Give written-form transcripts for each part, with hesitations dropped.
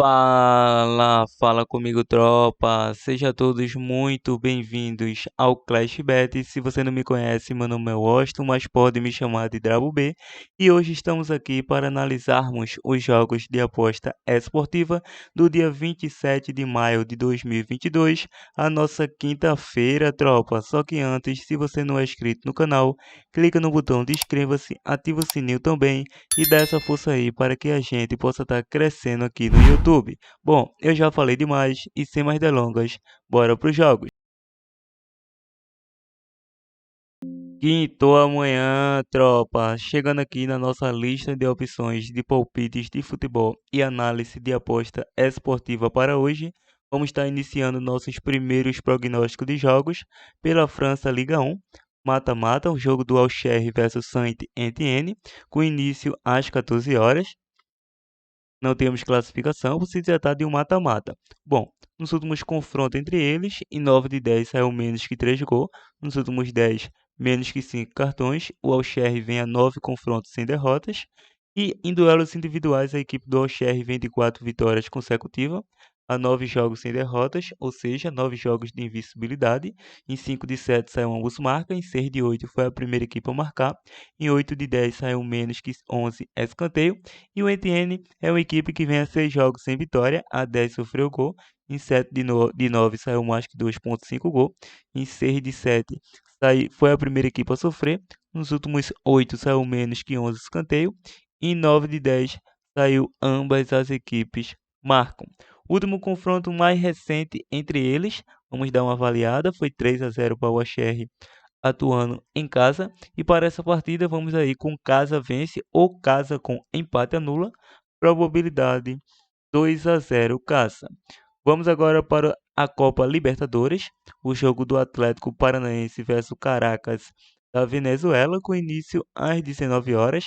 Fala comigo, tropa. Sejam todos muito bem-vindos ao Clash Bet. Se você não me conhece, meu nome é Washington, mas pode me chamar de Drabo B. E hoje estamos aqui para analisarmos os jogos de aposta esportiva do dia 27 de maio de 2022, a nossa quinta-feira, tropa. Só que antes, se você não é inscrito no canal, clica no botão de inscreva-se, ativa o sininho também e dá essa força aí para que a gente possa estar crescendo aqui no YouTube. Bom, eu já falei demais e sem mais delongas, bora para os jogos. Quinto amanhã, tropa, chegando aqui na nossa lista de opções de palpites de futebol e análise de aposta esportiva para hoje. Vamos estar iniciando nossos primeiros prognósticos de jogos pela França Liga 1. Mata-mata, o jogo do Auxerre versus Saint-Étienne, com início às 14 horas. Não temos classificação por se tratar de um mata-mata. Bom, nos últimos confrontos entre eles, em 9 de 10 saiu menos que 3 gols, nos últimos 10 menos que 5 cartões, o Alcherre vem a 9 confrontos sem derrotas, e em duelos individuais a equipe do Alcherre vem de 4 vitórias consecutivas, a 9 jogos sem derrotas, ou seja, 9 jogos de invencibilidade, em 5 de 7 saiu ambos marca, em 6 de 8 foi a primeira equipe a marcar, em 8 de 10 saiu menos que 11 escanteio, e o Etienne é uma equipe que vem a 6 jogos sem vitória, a 10 sofreu gol, em 7 de 9 saiu mais que 2,5 gol, em 6 de 7 foi a primeira equipe a sofrer, nos últimos 8 saiu menos que 11 escanteio, e em 9 de 10 saiu ambas as equipes marcam. O último confronto mais recente entre eles, vamos dar uma avaliada, foi 3-0 para o AXR atuando em casa. E para essa partida vamos aí com casa vence ou casa com empate anula. Probabilidade 2-0 casa. Vamos agora para a Copa Libertadores, o jogo do Atlético Paranaense versus Caracas da Venezuela, com início às 19 horas.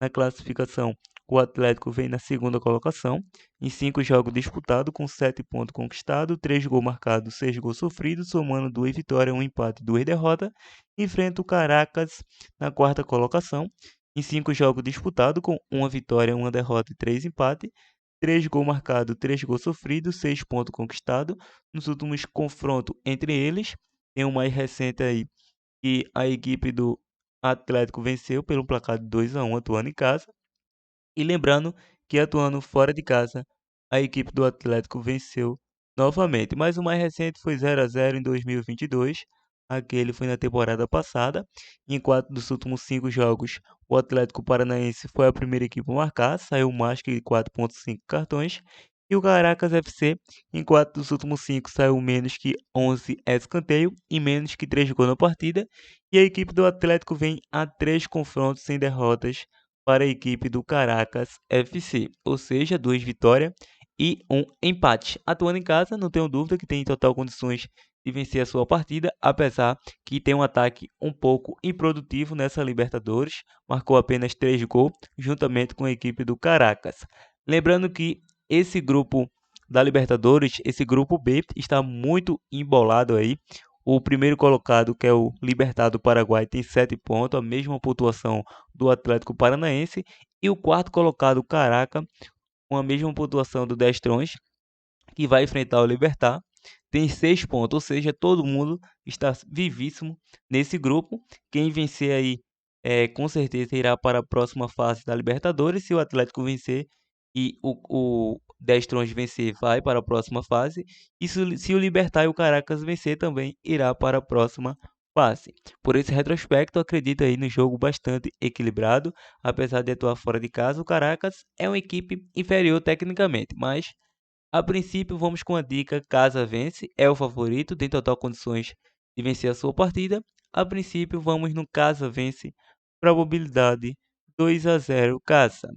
Na classificação, o Atlético vem na segunda colocação, em 5 jogos disputados, com 7 pontos conquistados, 3 gols marcados, 6 gols sofridos, somando 2 vitórias, 1 empate e 2 derrotas. Enfrenta o Caracas na quarta colocação, em 5 jogos disputados, com 1 vitória, 1 derrota e 3 empates. 3 gols marcados, 3 gols sofridos, 6 pontos conquistados. Nos últimos confrontos entre eles, tem o mais recente aí, que a equipe do Atlético venceu pelo placar de 2-1 atuando em casa. E lembrando que atuando fora de casa, a equipe do Atlético venceu novamente. Mas o mais recente foi 0-0 em 2022. Aquele foi na temporada passada. Em 4 dos últimos 5 jogos, o Atlético Paranaense foi a primeira equipe a marcar, saiu mais que 4,5 cartões. E o Caracas FC, em 4 dos últimos 5, saiu menos que 11 escanteio e menos que 3 gols na partida. E a equipe do Atlético vem a 3 confrontos sem derrotas para a equipe do Caracas FC, ou seja, 2 vitórias e 1 empate. Atuando em casa, não tenho dúvida que tem total condições de vencer a sua partida, apesar que tem um ataque um pouco improdutivo nessa Libertadores, marcou apenas 3 gols, juntamente com a equipe do Caracas. Lembrando que esse grupo da Libertadores, esse grupo B, está muito embolado aí. O primeiro colocado, que é o Libertad do Paraguai, tem 7 pontos, a mesma pontuação do Atlético Paranaense. E o quarto colocado, Caraca, com a mesma pontuação do Destrões, que vai enfrentar o Libertad, tem 6 pontos. Ou seja, todo mundo está vivíssimo nesse grupo. Quem vencer aí, com certeza irá para a próxima fase da Libertadores. Se o Atlético vencer e o Destrões vencer, vai para a próxima fase. E se o Libertad e o Caracas vencer, também irá para a próxima fase. Por esse retrospecto, acredito aí no jogo bastante equilibrado. Apesar de atuar fora de casa, o Caracas é uma equipe inferior tecnicamente, mas a princípio vamos com a dica casa vence, é o favorito, tem total condições de vencer a sua partida. A princípio vamos no casa vence, probabilidade 2-0 casa.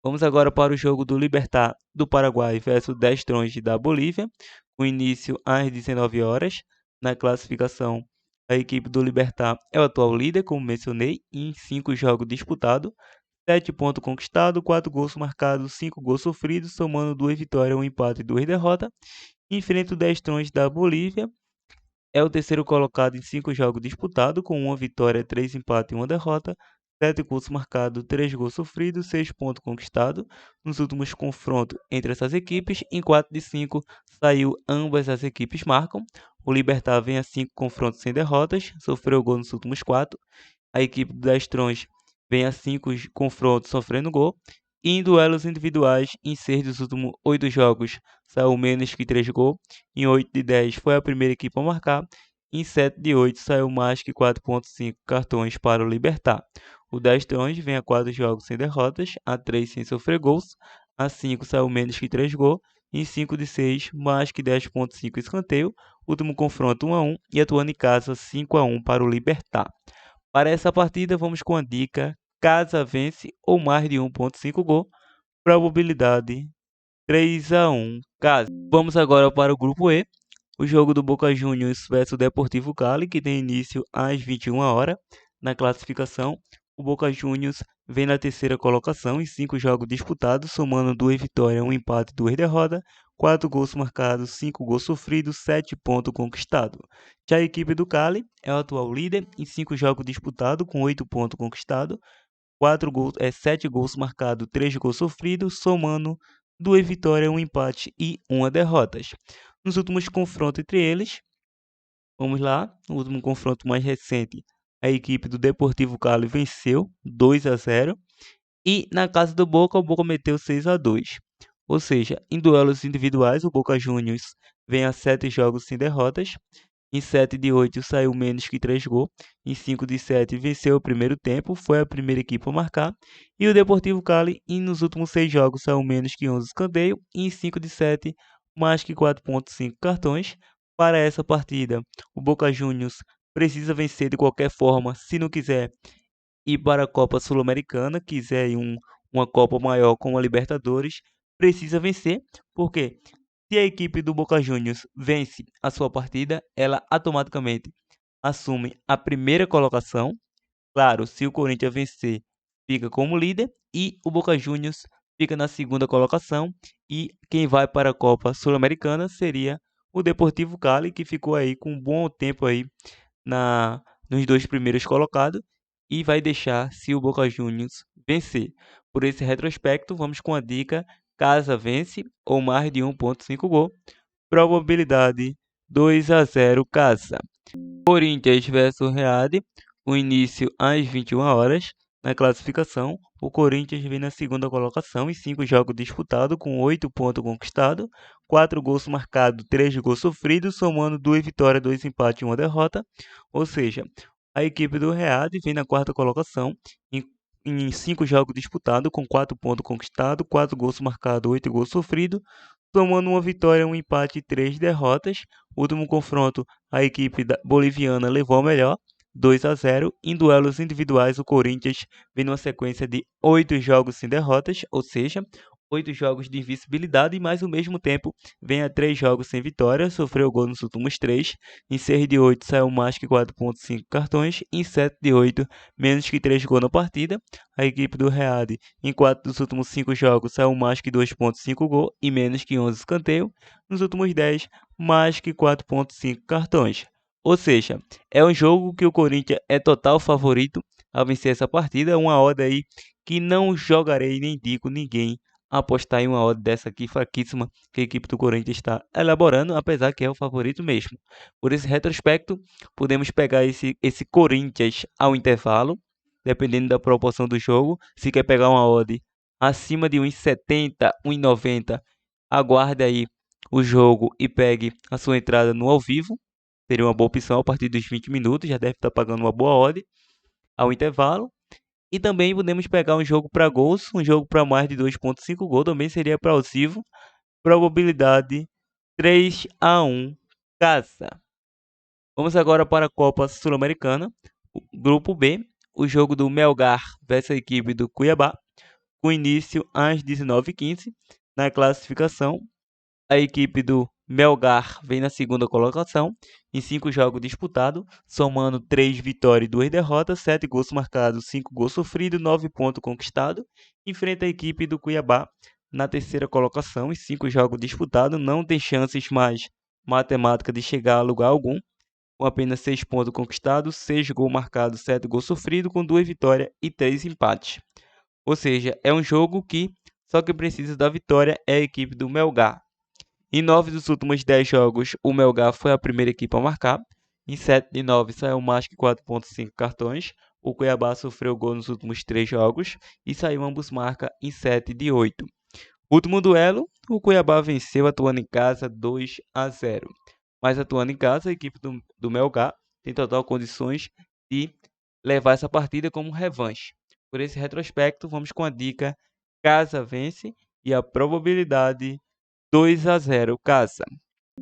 Vamos agora para o jogo do Libertad do Paraguai versus Destrões da Bolívia, com início às 19 horas. Na classificação, a equipe do Libertad é o atual líder, como mencionei, em 5 jogos disputados, 7 pontos conquistados, 4 gols marcados, 5 gols sofridos, somando 2 vitórias, 1 empate e 2 derrotas. Enfrenta o Destrões da Bolívia, é o terceiro colocado em 5 jogos disputados, com 1 vitória, 3 empates e 1 derrota. 7 gols marcados, 3 gols sofridos, 6 pontos conquistados. Nos últimos confrontos entre essas equipes, em 4 de 5 saiu ambas as equipes marcam. O Libertad vem a 5 confrontos sem derrotas, sofreu gol nos últimos 4. A equipe do Destrões vem a 5 confrontos sofrendo gol. E em duelos individuais, em 6 dos últimos 8 jogos, saiu menos que 3 gols. Em 8 de 10 foi a primeira equipe a marcar. Em 7 de 8 saiu mais que 4,5 cartões para o Libertad. O Destrões vem a 4 jogos sem derrotas, a 3 sem sofrer gols. A 5 saiu menos que 3 gols. Em 5 de 6, mais que 10,5 escanteio. Último confronto 1-1 e atuando em casa 5-1 para o Libertad. Para essa partida, vamos com a dica casa vence ou mais de 1,5 gol, probabilidade 3-1 casa. Vamos agora para o grupo E, o jogo do Boca Juniors versus Deportivo Cali, que tem início às 21 horas. Na classificação, o Boca Juniors vem na terceira colocação em 5 jogos disputados, somando 2 vitórias, 1 empate e 2 derrotas, 4 gols marcados, 5 gols sofridos, 7 pontos conquistados. Já a equipe do Cali é o atual líder em 5 jogos disputados, com 8 pontos conquistados, 7 gols marcados, 3 gols sofridos, somando 2 vitórias, 1 empate e 1 derrota. Nos últimos confrontos entre eles, vamos lá, no último confronto mais recente, a equipe do Deportivo Cali venceu 2-0 e na casa do Boca, o Boca meteu 6-2. Ou seja, em duelos individuais, o Boca Juniors vem a 7 jogos sem derrotas. Em 7 de 8 saiu menos que 3 gols. Em 5 de 7 venceu o primeiro tempo, foi a primeira equipe a marcar. E o Deportivo Cali, nos últimos 6 jogos, saiu menos que 11 escanteios. E em 5 de 7, mais que 4,5 cartões. Para essa partida, o Boca Juniors precisa vencer de qualquer forma, se não quiser ir para a Copa Sul-Americana, quiser ir uma Copa maior como a Libertadores, precisa vencer, porque se a equipe do Boca Juniors vence a sua partida, ela automaticamente assume a primeira colocação. Claro, se o Corinthians vencer, fica como líder e o Boca Juniors fica na segunda colocação. E quem vai para a Copa Sul-Americana seria o Deportivo Cali, que ficou aí com um bom tempo aí nos 2 primeiros colocados e vai deixar se o Boca Juniors vencer. Por esse retrospecto, vamos com a dica casa vence ou mais de 1,5 gol, probabilidade 2-0 casa. Corinthians versus Real, o início às 21 horas. Na classificação, o Corinthians vem na segunda colocação em 5 jogos disputados, com 8 pontos conquistados, 4 gols marcados, 3 gols sofridos, somando 2 vitórias, 2 empates e 1 derrota. Ou seja, a equipe do Real vem na quarta colocação em 5 jogos disputados, com 4 pontos conquistados, 4 gols marcados, 8 gols sofridos, somando 1 vitória, 1 empate e 3 derrotas. Último confronto, a equipe boliviana levou a melhor, 2-0. Em duelos individuais, o Corinthians vem numa sequência de 8 jogos sem derrotas, ou seja, 8 jogos de invencibilidade, mas ao mesmo tempo vem a 3 jogos sem vitória, sofreu gol nos últimos 3. Em 6 de 8 saiu mais que 4,5 cartões, em 7 de 8 menos que 3 gols na partida. A equipe do Real, em 4 dos últimos 5 jogos, saiu mais que 2,5 gols e menos que 11 escanteios. Nos últimos 10, mais que 4,5 cartões. Ou seja, é um jogo que o Corinthians é total favorito a vencer essa partida. Uma odd aí que não jogarei nem digo ninguém apostar em uma odd dessa aqui fraquíssima que a equipe do Corinthians está elaborando, apesar que é o favorito mesmo. Por esse retrospecto, podemos pegar esse Corinthians ao intervalo, dependendo da proporção do jogo. Se quer pegar uma odd acima de 1,70, 1,90, aguarde aí o jogo e pegue a sua entrada no ao vivo. Seria uma boa opção a partir dos 20 minutos, já deve estar pagando uma boa odd ao intervalo. E também podemos pegar um jogo para gols, um jogo para mais de 2,5 gols, também seria plausível. Probabilidade 3-1 casa. Vamos agora para a Copa Sul-Americana, grupo B, o jogo do Melgar versus a equipe do Cuiabá, com início às 19h15. Na classificação, a equipe do Melgar vem na segunda colocação, em 5 jogos disputados, somando 3 vitórias e 2 derrotas, 7 gols marcados, 5 gols sofridos, 9 pontos conquistados. Enfrenta a equipe do Cuiabá na terceira colocação, em 5 jogos disputados, não tem chances mais matemáticas de chegar a lugar algum. com apenas 6 pontos conquistados, 6 gols marcados, 7 gols sofridos, com 2 vitórias e 3 empates. Ou seja, é um jogo que só quem precisa da vitória é a equipe do Melgar. Em 9 dos últimos 10 jogos, o Melgar foi a primeira equipe a marcar. Em 7 de 9 saiu mais que 4,5 cartões. O Cuiabá sofreu gol nos últimos 3 jogos e saiu ambos marca em 7 de 8. Último duelo, o Cuiabá venceu atuando em casa 2-0. Mas atuando em casa, a equipe do Melgar tem total condições de levar essa partida como revanche. Por esse retrospecto, vamos com a dica casa vence e a probabilidade 2-0 casa.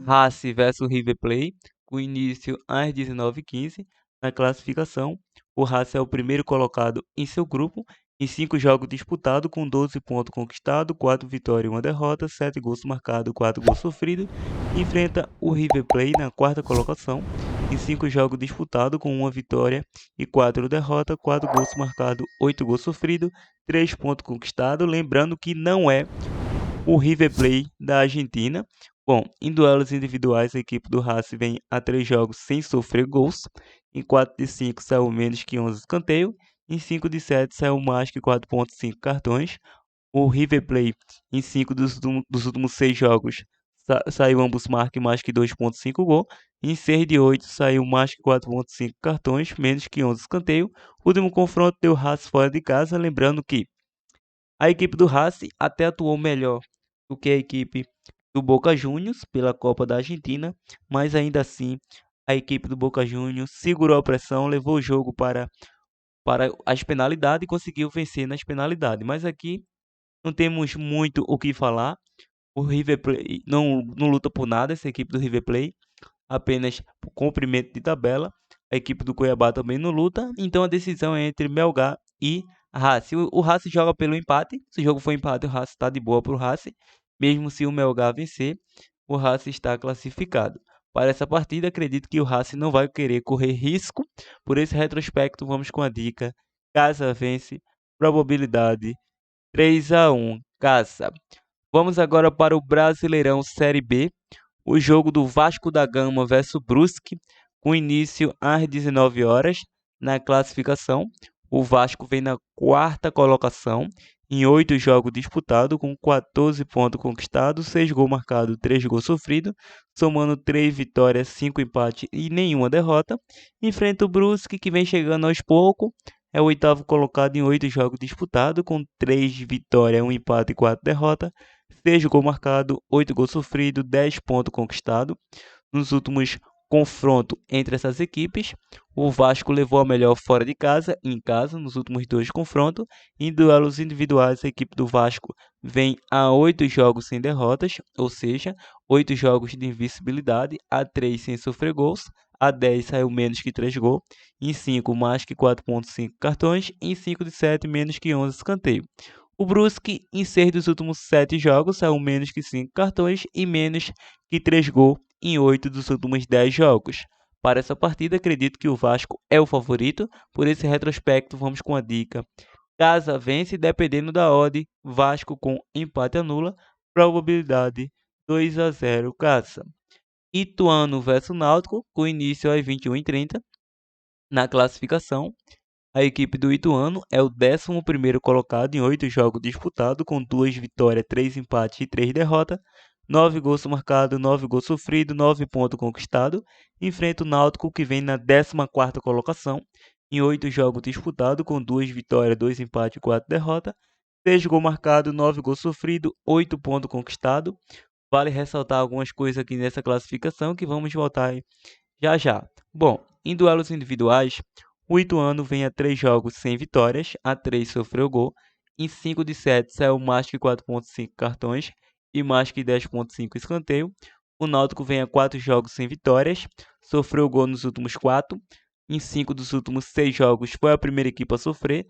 Racing vs River Plate, com início às 19h15. Na classificação, o Racing é o primeiro colocado em seu grupo, em 5 jogos disputados, com 12 pontos conquistados, 4 vitórias e 1 derrota, 7 gols marcados, 4 gols sofridos. Enfrenta o River Plate na quarta colocação, em 5 jogos disputados, com 1 vitória e 4 derrotas, 4 gols marcados, 8 gols sofridos, 3 pontos conquistados. Lembrando que não é o River Plate da Argentina. Bom, em duelos individuais, a equipe do Racing vem a 3 jogos sem sofrer gols. Em 4 de 5 saiu menos que 11 escanteios. Em 5 de 7 saiu mais que 4,5 cartões. O River Plate, em 5 dos últimos 6 jogos, saiu ambos marcas mais que 2,5 gols. Em 6 de 8 saiu mais que 4,5 cartões, menos que 11 escanteios. O último confronto deu Racing fora de casa, lembrando que a equipe do Racing até atuou melhor do que a equipe do Boca Juniors pela Copa da Argentina, mas ainda assim a equipe do Boca Juniors segurou a pressão, levou o jogo para as penalidades e conseguiu vencer nas penalidades. Mas aqui não temos muito o que falar. O River Plate não luta por nada, essa equipe do River Plate, apenas por cumprimento de tabela. A equipe do Cuiabá também não luta, então a decisão é entre Melgar e Racing. O Racing joga pelo empate. Se o jogo for empate, o Racing está de boa para o Racing. Mesmo se o Melgar vencer, o Racing está classificado. Para essa partida, acredito que o Racing não vai querer correr risco. Por esse retrospecto, vamos com a dica casa vence, probabilidade 3-1 casa. Vamos agora para o Brasileirão Série B. O jogo do Vasco da Gama versus Brusque, com início às 19 horas. Na classificação, o Vasco vem na quarta colocação, em 8 jogos disputados, com 14 pontos conquistados, 6 gols marcados, 3 gols sofridos, somando 3 vitórias, 5 empates e nenhuma derrota. Enfrenta o Brusque, que vem chegando aos poucos, é o oitavo colocado em 8 jogos disputados, com 3 vitórias, 1 empate e 4 derrotas. 6 gols marcados, 8 gols sofridos, 10 pontos conquistados. Nos últimos confrontos entre essas equipes, o Vasco levou a melhor fora de casa e em casa nos últimos 2 confrontos. Em duelos individuais, a equipe do Vasco vem a 8 jogos sem derrotas, ou seja, 8 jogos de invencibilidade, a 3 sem sofrer gols, a 10 saiu menos que 3 gols, em 5 mais que 4,5 cartões, em 5 de 7 menos que 11 escanteios. O Brusque, em 6 dos últimos 7 jogos, saiu menos que 5 cartões e menos que 3 gols em 8 dos últimos 10 jogos. Para essa partida, acredito que o Vasco é o favorito. Por esse retrospecto, vamos com a dica casa vence, dependendo da odd, Vasco com empate anula, probabilidade 2-0 casa. Ituano versus Náutico, com início às 21h30. Na classificação, a equipe do Ituano é o 11º colocado em 8 jogos disputados, com 2 vitórias, 3 empates e 3 derrotas, 9 gols marcados, 9 gols sofridos, 9 pontos conquistados. Enfrenta o Náutico, que vem na 14ª colocação, em 8 jogos disputados, com 2 vitórias, 2 empates e 4 derrotas, 6 gols marcados, 9 gols sofridos, 8 pontos conquistados. Vale ressaltar algumas coisas aqui nessa classificação que vamos voltar já já. Bom, em duelos individuais, o Ituano vem a 3 jogos sem vitórias, a 3 sofreu gol, em 5 de 7 saiu mais que 4,5 cartões e mais que 10,5 escanteio. O Náutico vem a 4 jogos sem vitórias, sofreu gol nos últimos 4, em 5 dos últimos 6 jogos foi a primeira equipe a sofrer,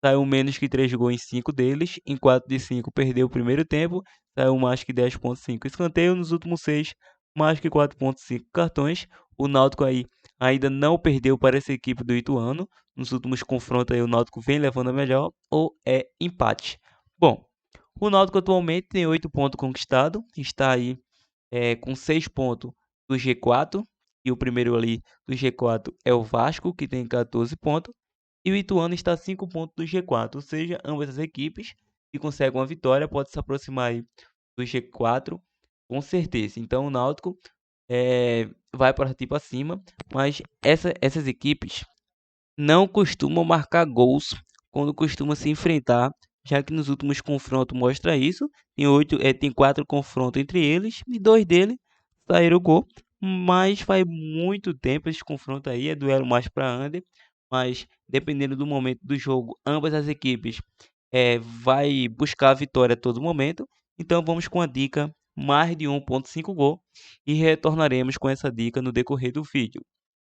saiu menos que 3 gols em 5 deles, em 4 de 5 perdeu o primeiro tempo, saiu mais que 10,5 escanteio, nos últimos 6 mais que 4,5 cartões. O Náutico aí ainda não perdeu para essa equipe do Ituano. Nos últimos confrontos aí o Náutico vem levando a melhor ou é empate. Bom, o Náutico atualmente tem 8 pontos conquistados, está aí com 6 pontos do G4, E o primeiro ali do G4 é o Vasco, que tem 14 pontos. E o Ituano está a 5 pontos do G4. Ou seja, ambas as equipes, se conseguem uma vitória, pode se aproximar aí do G4 com certeza. Então o Náutico vai partir para cima. Mas essas equipes não costumam marcar gols quando costumam se enfrentar, já que nos últimos confrontos mostra isso. Tem 4 confrontos entre eles e 2 deles saíram gol. Mas faz muito tempo esse confronto aí, é duelo mais para under. Mas dependendo do momento do jogo, ambas as equipes vai buscar a vitória a todo momento. Então vamos com a dica mais de 1.5 gol e retornaremos com essa dica no decorrer do vídeo.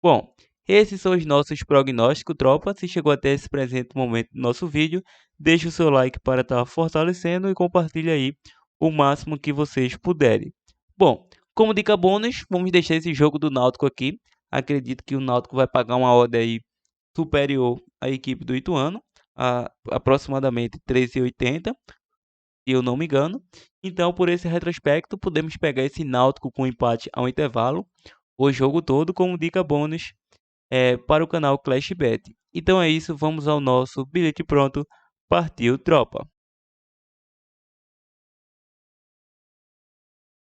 Bom, esses são os nossos prognósticos, tropa. Se chegou até esse presente momento do nosso vídeo, deixe o seu like para estar fortalecendo e compartilhe aí o máximo que vocês puderem. Bom, como dica bônus, vamos deixar esse jogo do Náutico aqui. Acredito que o Náutico vai pagar uma odd aí superior à equipe do Ituano, a aproximadamente 13,80, se eu não me engano. Então, por esse retrospecto, podemos pegar esse Náutico com empate ao intervalo, o jogo todo, como dica bônus para o canal Clash Bet. Então é isso, vamos ao nosso bilhete pronto. Partiu, tropa!